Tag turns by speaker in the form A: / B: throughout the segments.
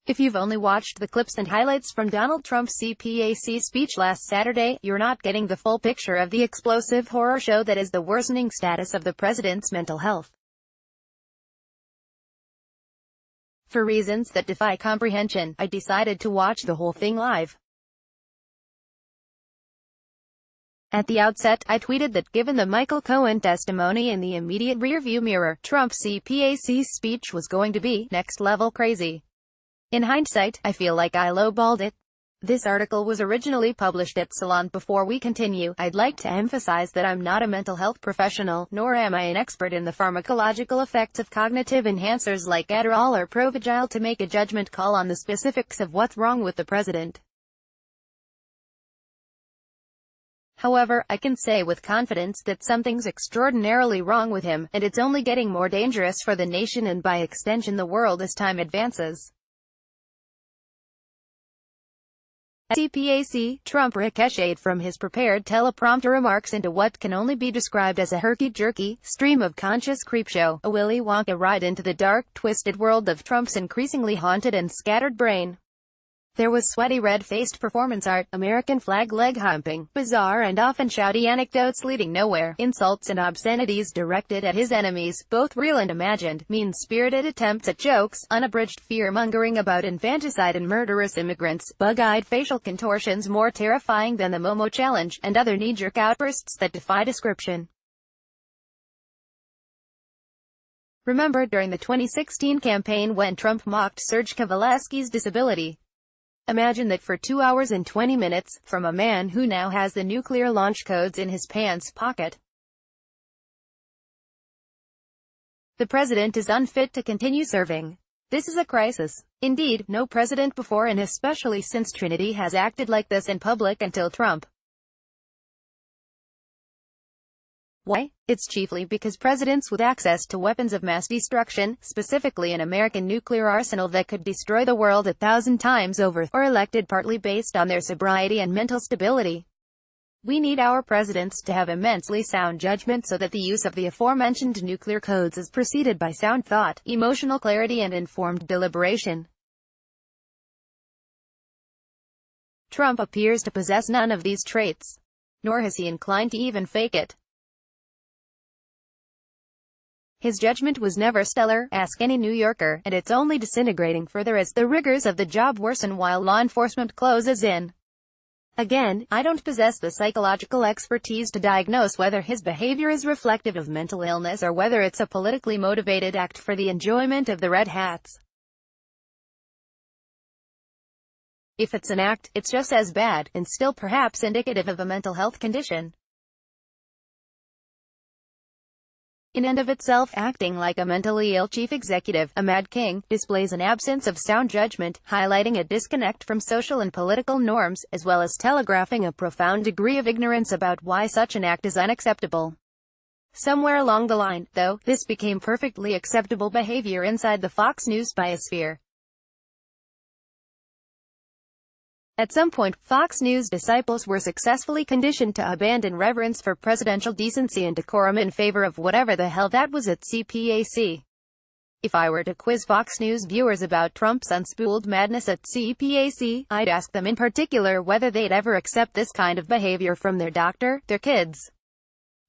A: If you've only watched the clips and highlights from Donald Trump's CPAC speech last Saturday, you're not getting the full picture of the explosive horror show that is the worsening status of the president's mental health. For reasons that defy comprehension, I decided to watch the whole thing live. At the outset, I tweeted that given the Michael Cohen testimony in the immediate rearview mirror, Trump's CPAC speech was going to be next-level crazy. In hindsight, I feel like I lowballed it. This article was originally published at Salon. Before we continue, I'd like to emphasize that I'm not a mental health professional, nor am I an expert in the pharmacological effects of cognitive enhancers like Adderall or Provigil to make a judgment call on the specifics of what's wrong with the president. However, I can say with confidence that something's extraordinarily wrong with him, and it's only getting more dangerous for the nation and by extension the world as time advances. At CPAC, Trump ricocheted from his prepared teleprompter remarks into what can only be described as a herky-jerky, stream-of-conscious creepshow, a Willy Wonka ride into the dark, twisted world of Trump's increasingly haunted and scattered brain. There was sweaty red-faced performance art, American flag leg-humping, bizarre and often shouty anecdotes leading nowhere, insults and obscenities directed at his enemies, both real and imagined, mean-spirited attempts at jokes, unabridged fear-mongering about infanticide and murderous immigrants, bug-eyed facial contortions more terrifying than the Momo challenge, and other knee-jerk outbursts that defy description. Remember during the 2016 campaign when Trump mocked Serge Kovalev's disability? Imagine that for 2 hours and 20 minutes, from a man who now has the nuclear launch codes in his pants pocket. The president is unfit to continue serving. This is a crisis. Indeed, no president before and especially since Trinity has acted like this in public until Trump. Why? It's chiefly because presidents with access to weapons of mass destruction, specifically an American nuclear arsenal that could destroy the world 1,000 times over, are elected partly based on their sobriety and mental stability. We need our presidents to have immensely sound judgment so that the use of the aforementioned nuclear codes is preceded by sound thought, emotional clarity and informed deliberation. Trump appears to possess none of these traits. Nor is he inclined to even fake it. His judgment was never stellar, ask any New Yorker, and it's only disintegrating further as the rigors of the job worsen while law enforcement closes in. Again, I don't possess the psychological expertise to diagnose whether his behavior is reflective of mental illness or whether it's a politically motivated act for the enjoyment of the red hats. If it's an act, it's just as bad, and still perhaps indicative of a mental health condition. In and of itself, acting like a mentally ill chief executive, a mad king, displays an absence of sound judgment, highlighting a disconnect from social and political norms, as well as telegraphing a profound degree of ignorance about why such an act is unacceptable. Somewhere along the line, though, this became perfectly acceptable behavior inside the Fox News biosphere. At some point, Fox News disciples were successfully conditioned to abandon reverence for presidential decency and decorum in favor of whatever the hell that was at CPAC. If I were to quiz Fox News viewers about Trump's unspooled madness at CPAC, I'd ask them in particular whether they'd ever accept this kind of behavior from their doctor, their kids,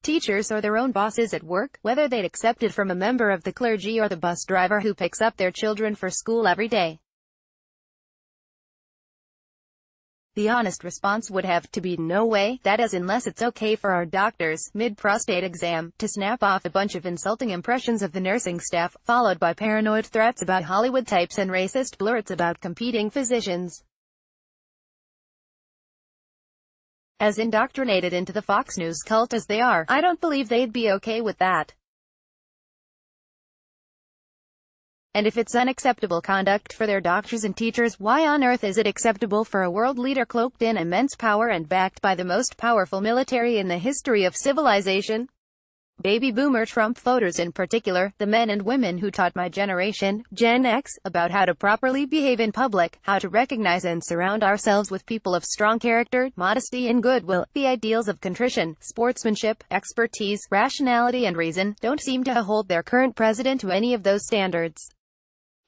A: teachers or their own bosses at work, whether they'd accept it from a member of the clergy or the bus driver who picks up their children for school every day. The honest response would have to be no way, that is unless it's okay for our doctors, mid-prostate exam, to snap off a bunch of insulting impressions of the nursing staff, followed by paranoid threats about Hollywood types and racist blurts about competing physicians. As indoctrinated into the Fox News cult as they are, I don't believe they'd be okay with that. And if it's unacceptable conduct for their doctors and teachers, why on earth is it acceptable for a world leader cloaked in immense power and backed by the most powerful military in the history of civilization? Baby boomer Trump voters in particular, the men and women who taught my generation, Gen X, about how to properly behave in public, how to recognize and surround ourselves with people of strong character, modesty and goodwill, the ideals of contrition, sportsmanship, expertise, rationality and reason, don't seem to hold their current president to any of those standards.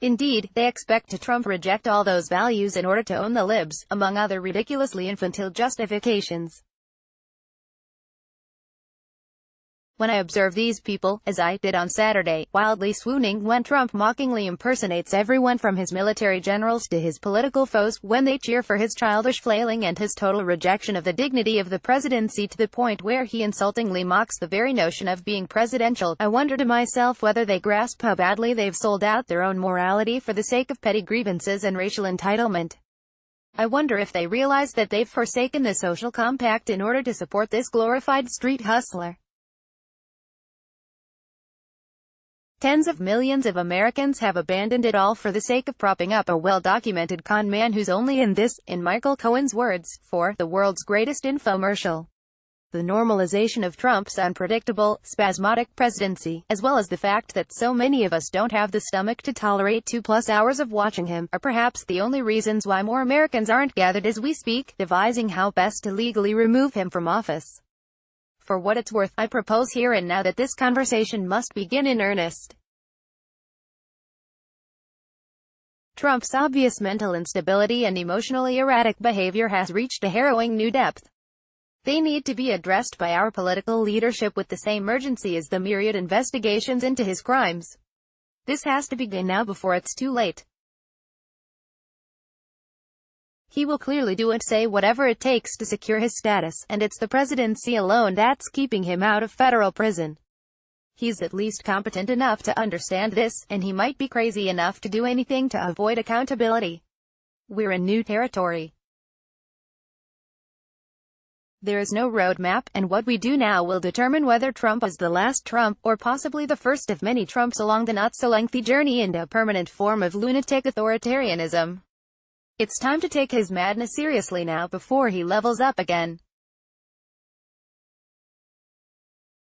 A: Indeed, they expect to Trump reject all those values in order to own the libs, among other ridiculously infantile justifications. When I observe these people, as I did on Saturday, wildly swooning when Trump mockingly impersonates everyone from his military generals to his political foes, when they cheer for his childish flailing and his total rejection of the dignity of the presidency to the point where he insultingly mocks the very notion of being presidential, I wonder to myself whether they grasp how badly they've sold out their own morality for the sake of petty grievances and racial entitlement. I wonder if they realize that they've forsaken the social compact in order to support this glorified street hustler. Tens of millions of Americans have abandoned it all for the sake of propping up a well-documented con man who's only in this, in Michael Cohen's words, for the world's greatest infomercial. The normalization of Trump's unpredictable, spasmodic presidency, as well as the fact that so many of us don't have the stomach to tolerate 2+ hours of watching him, are perhaps the only reasons why more Americans aren't gathered as we speak, devising how best to legally remove him from office. For what it's worth, I propose here and now that this conversation must begin in earnest. Trump's obvious mental instability and emotionally erratic behavior has reached a harrowing new depth. They need to be addressed by our political leadership with the same urgency as the myriad investigations into his crimes. This has to begin now before it's too late. He will clearly do and say whatever it takes to secure his status, and it's the presidency alone that's keeping him out of federal prison. He's at least competent enough to understand this, and he might be crazy enough to do anything to avoid accountability. We're in new territory. There is no roadmap, and what we do now will determine whether Trump is the last Trump, or possibly the first of many Trumps along the not-so-lengthy journey into a permanent form of lunatic authoritarianism. It's time to take his madness seriously now before he levels up again.